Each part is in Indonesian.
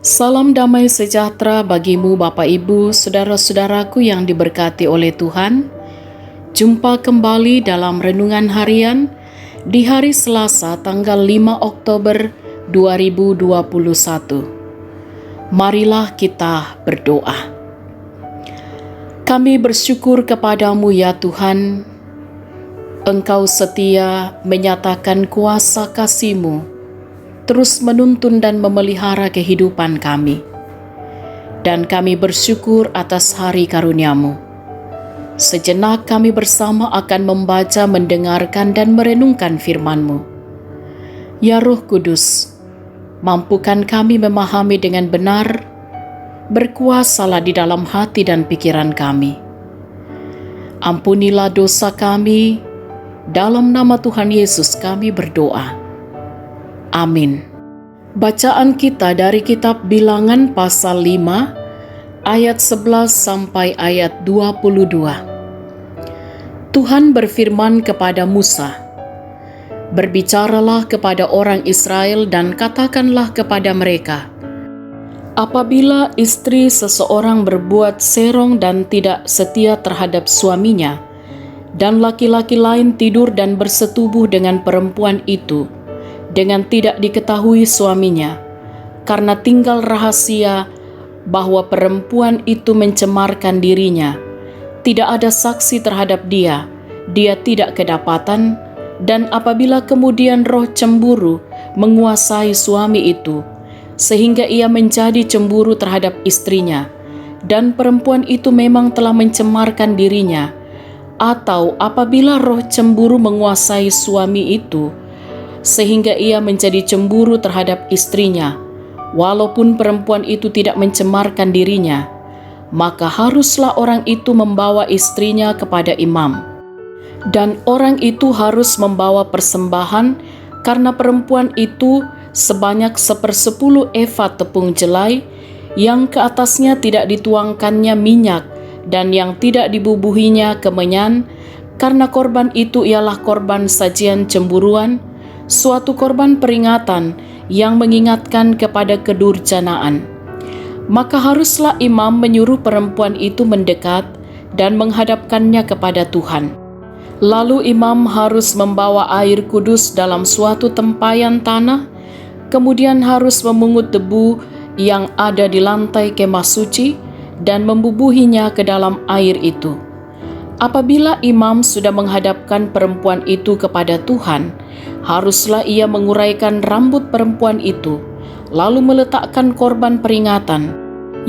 Salam damai sejahtera bagimu Bapak Ibu, saudara-saudaraku yang diberkati oleh Tuhan. Jumpa kembali dalam Renungan Harian di hari Selasa tanggal 5 Oktober 2021. Marilah kita berdoa. Kami bersyukur kepadamu ya Tuhan, Engkau setia menyatakan kuasa kasih-Mu terus menuntun dan memelihara kehidupan kami. Dan kami bersyukur atas hari karunia-Mu. Sejenak kami bersama akan membaca, mendengarkan, dan merenungkan firman-Mu. Ya Roh Kudus, mampukan kami memahami dengan benar, berkuasalah di dalam hati dan pikiran kami. Ampunilah dosa kami, dalam nama Tuhan Yesus kami berdoa. Amin. Bacaan kita dari kitab Bilangan pasal 5 ayat 11 sampai ayat 22. Tuhan berfirman kepada Musa, "Berbicaralah kepada orang Israel dan katakanlah kepada mereka, apabila istri seseorang berbuat serong dan tidak setia terhadap suaminya, dan laki-laki lain tidur dan bersetubuh dengan perempuan itu, dengan tidak diketahui suaminya, karena tinggal rahasia bahwa perempuan itu mencemarkan dirinya, tidak ada saksi terhadap dia, dia tidak kedapatan, dan apabila kemudian roh cemburu menguasai suami itu, sehingga ia menjadi cemburu terhadap istrinya, dan perempuan itu memang telah mencemarkan dirinya, atau apabila roh cemburu menguasai suami itu, sehingga ia menjadi cemburu terhadap istrinya, walaupun perempuan itu tidak mencemarkan dirinya, maka haruslah orang itu membawa istrinya kepada imam. Dan orang itu harus membawa persembahan karena perempuan itu sebanyak 1/10 eva tepung jelai, yang ke atasnya tidak dituangkannya minyak dan yang tidak dibubuhinya kemenyan, karena korban itu ialah korban sajian cemburuan, suatu korban peringatan yang mengingatkan kepada kedurjanaan. Maka haruslah imam menyuruh perempuan itu mendekat dan menghadapkannya kepada Tuhan. Lalu imam harus membawa air kudus dalam suatu tempayan tanah, kemudian harus memungut debu yang ada di lantai kemah suci dan membubuhinya ke dalam air itu. Apabila imam sudah menghadapkan perempuan itu kepada Tuhan, haruslah ia menguraikan rambut perempuan itu, lalu meletakkan korban peringatan,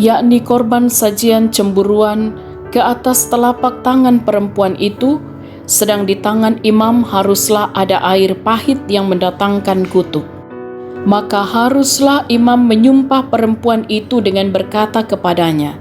yakni korban sajian cemburuan, ke atas telapak tangan perempuan itu, sedang di tangan imam haruslah ada air pahit yang mendatangkan kutuk. Maka haruslah imam menyumpah perempuan itu dengan berkata kepadanya,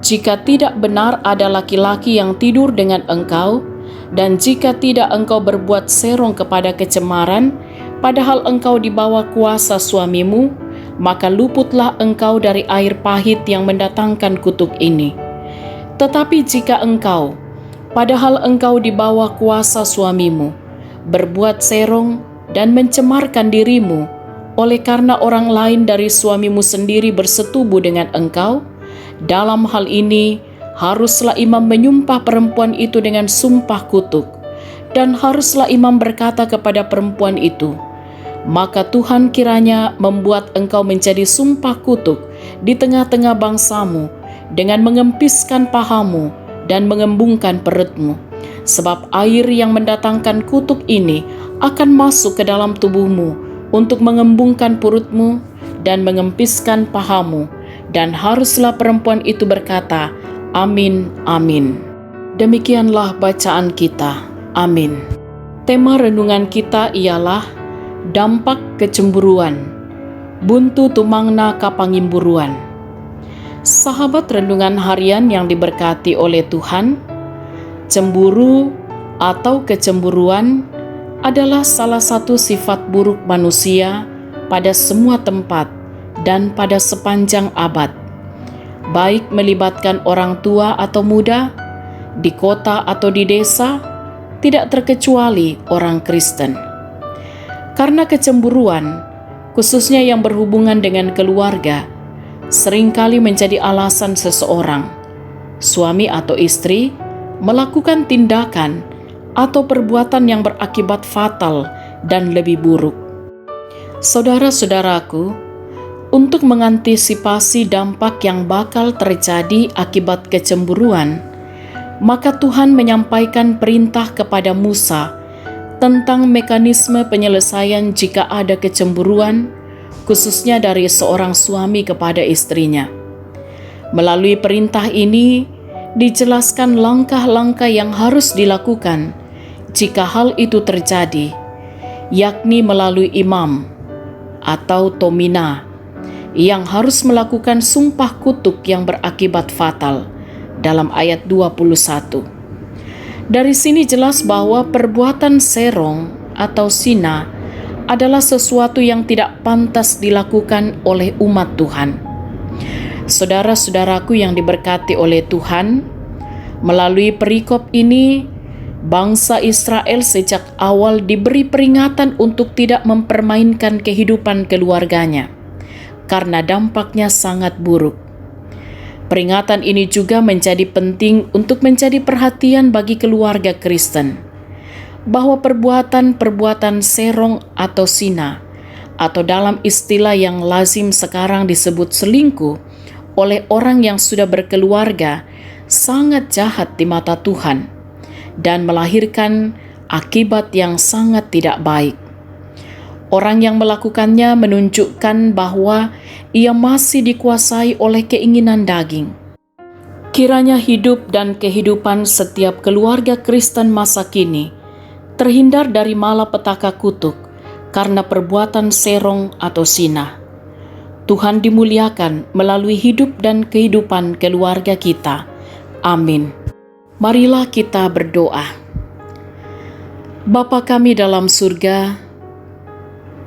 "Jika tidak benar ada laki-laki yang tidur dengan engkau, dan jika tidak engkau berbuat serong kepada kecemaran, padahal engkau di bawah kuasa suamimu, maka luputlah engkau dari air pahit yang mendatangkan kutuk ini. Tetapi jika engkau, padahal engkau di bawah kuasa suamimu, berbuat serong dan mencemarkan dirimu, oleh karena orang lain dari suamimu sendiri bersetubuh dengan engkau, dalam hal ini haruslah imam menyumpah perempuan itu dengan sumpah kutuk, dan haruslah imam berkata kepada perempuan itu, maka Tuhan kiranya membuat engkau menjadi sumpah kutuk di tengah-tengah bangsamu, dengan mengempiskan pahamu dan mengembungkan perutmu, sebab air yang mendatangkan kutuk ini akan masuk ke dalam tubuhmu untuk mengembungkan perutmu dan mengempiskan pahamu. Dan haruslah perempuan itu berkata, Amin, amin." Demikianlah bacaan kita. Amin. Tema renungan kita ialah dampak kecemburuan, buntu tumangna kapangimburuan. Sahabat renungan harian yang diberkati oleh Tuhan, cemburu atau kecemburuan adalah salah satu sifat buruk manusia pada semua tempat dan pada sepanjang abad, baik melibatkan orang tua atau muda, di kota atau di desa, tidak terkecuali orang Kristen. Karena kecemburuan, khususnya yang berhubungan dengan keluarga, seringkali menjadi alasan seseorang, suami atau istri, melakukan tindakan atau perbuatan yang berakibat fatal dan lebih buruk. Saudara-saudaraku, untuk mengantisipasi dampak yang bakal terjadi akibat kecemburuan, maka Tuhan menyampaikan perintah kepada Musa tentang mekanisme penyelesaian jika ada kecemburuan, khususnya dari seorang suami kepada istrinya. Melalui perintah ini, dijelaskan langkah-langkah yang harus dilakukan jika hal itu terjadi, yakni melalui imam atau tomina yang harus melakukan sumpah kutuk yang berakibat fatal dalam ayat 21. Dari sini jelas bahwa perbuatan serong atau zina adalah sesuatu yang tidak pantas dilakukan oleh umat Tuhan. Saudara-saudaraku yang diberkati oleh Tuhan, melalui perikop ini, bangsa Israel sejak awal diberi peringatan untuk tidak mempermainkan kehidupan keluarganya, karena dampaknya sangat buruk. Peringatan ini juga menjadi penting untuk menjadi perhatian bagi keluarga Kristen, bahwa perbuatan-perbuatan serong atau zina, atau dalam istilah yang lazim sekarang disebut selingkuh, oleh orang yang sudah berkeluarga, sangat jahat di mata Tuhan, dan melahirkan akibat yang sangat tidak baik. Orang yang melakukannya menunjukkan bahwa ia masih dikuasai oleh keinginan daging. Kiranya hidup dan kehidupan setiap keluarga Kristen masa kini terhindar dari malapetaka kutuk karena perbuatan serong atau zina. Tuhan dimuliakan melalui hidup dan kehidupan keluarga kita. Amin. Marilah kita berdoa. Bapa kami dalam surga,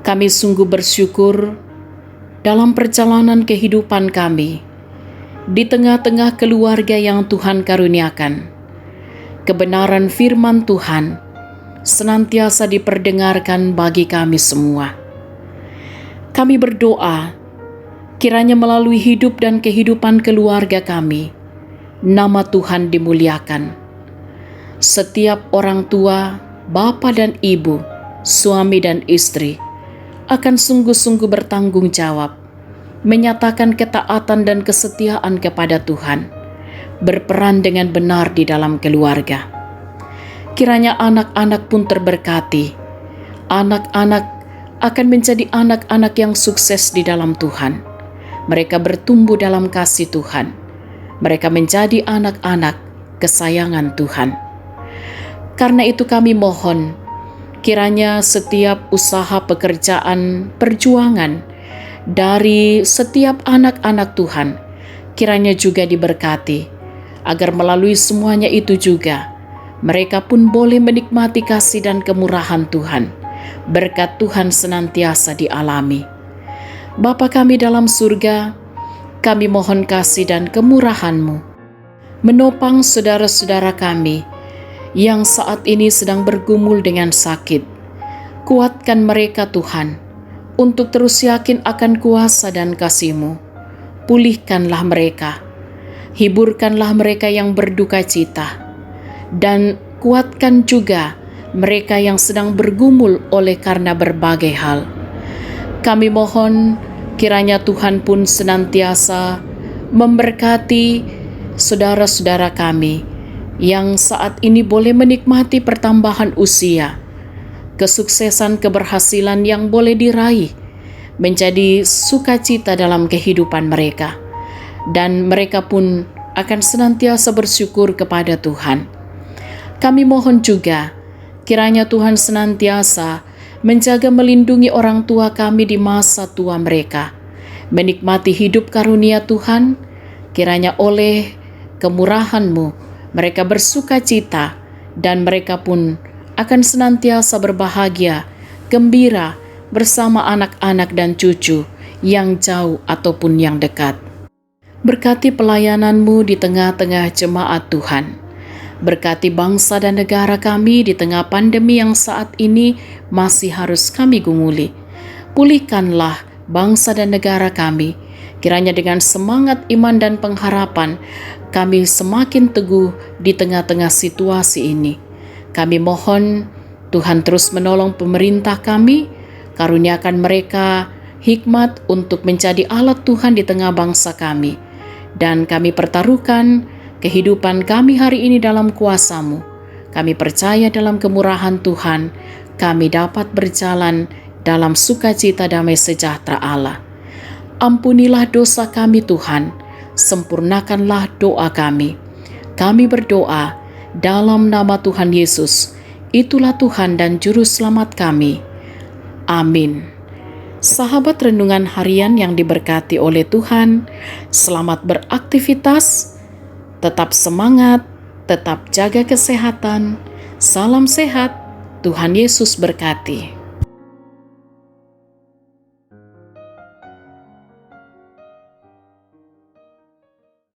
kami sungguh bersyukur dalam perjalanan kehidupan kami, di tengah-tengah keluarga yang Tuhan karuniakan. Kebenaran firman Tuhan senantiasa diperdengarkan bagi kami semua. Kami berdoa, kiranya melalui hidup dan kehidupan keluarga kami, nama Tuhan dimuliakan. Setiap orang tua, bapa dan ibu, suami dan istri, akan sungguh-sungguh bertanggung jawab, menyatakan ketaatan dan kesetiaan kepada Tuhan, berperan dengan benar di dalam keluarga. Kiranya anak-anak pun terberkati. Anak-anak akan menjadi anak-anak yang sukses di dalam Tuhan. Mereka bertumbuh dalam kasih Tuhan. Mereka menjadi anak-anak kesayangan Tuhan. Karena itu kami mohon, kiranya setiap usaha pekerjaan, perjuangan dari setiap anak-anak Tuhan, kiranya juga diberkati, agar melalui semuanya itu juga, mereka pun boleh menikmati kasih dan kemurahan Tuhan. Berkat Tuhan senantiasa dialami. Bapa kami dalam surga, kami mohon kasih dan kemurahan-Mu menopang saudara-saudara kami yang saat ini sedang bergumul dengan sakit. Kuatkan mereka Tuhan, untuk terus yakin akan kuasa dan kasih-Mu. Pulihkanlah mereka, hiburkanlah mereka yang berduka cita, dan kuatkan juga mereka yang sedang bergumul oleh karena berbagai hal. Kami mohon kiranya Tuhan pun senantiasa memberkati saudara-saudara kami yang saat ini boleh menikmati pertambahan usia, kesuksesan, keberhasilan yang boleh diraih, menjadi sukacita dalam kehidupan mereka, dan mereka pun akan senantiasa bersyukur kepada Tuhan. Kami mohon juga kiranya Tuhan senantiasa menjaga melindungi orang tua kami di masa tua mereka, menikmati hidup karunia Tuhan. Kiranya oleh kemurahan-Mu mereka bersuka cita, dan mereka pun akan senantiasa berbahagia, gembira bersama anak-anak dan cucu yang jauh ataupun yang dekat. Berkati pelayanan-Mu di tengah-tengah jemaat Tuhan. Berkati bangsa dan negara kami di tengah pandemi yang saat ini masih harus kami gumuli. Pulihkanlah bangsa dan negara kami Kiranya dengan semangat iman dan pengharapan, kami semakin teguh di tengah-tengah situasi ini. Kami mohon Tuhan terus menolong pemerintah kami, karuniakan mereka hikmat untuk menjadi alat Tuhan di tengah bangsa kami. Dan kami pertaruhkan kehidupan kami hari ini dalam kuasa-Mu. Kami percaya dalam kemurahan Tuhan, kami dapat berjalan dalam sukacita damai sejahtera Allah. Ampunilah dosa kami Tuhan, sempurnakanlah doa kami. Kami berdoa dalam nama Tuhan Yesus, itulah Tuhan dan Juru Selamat kami. Amin. Sahabat renungan harian yang diberkati oleh Tuhan, selamat beraktivitas, tetap semangat, tetap jaga kesehatan. Salam sehat, Tuhan Yesus berkati.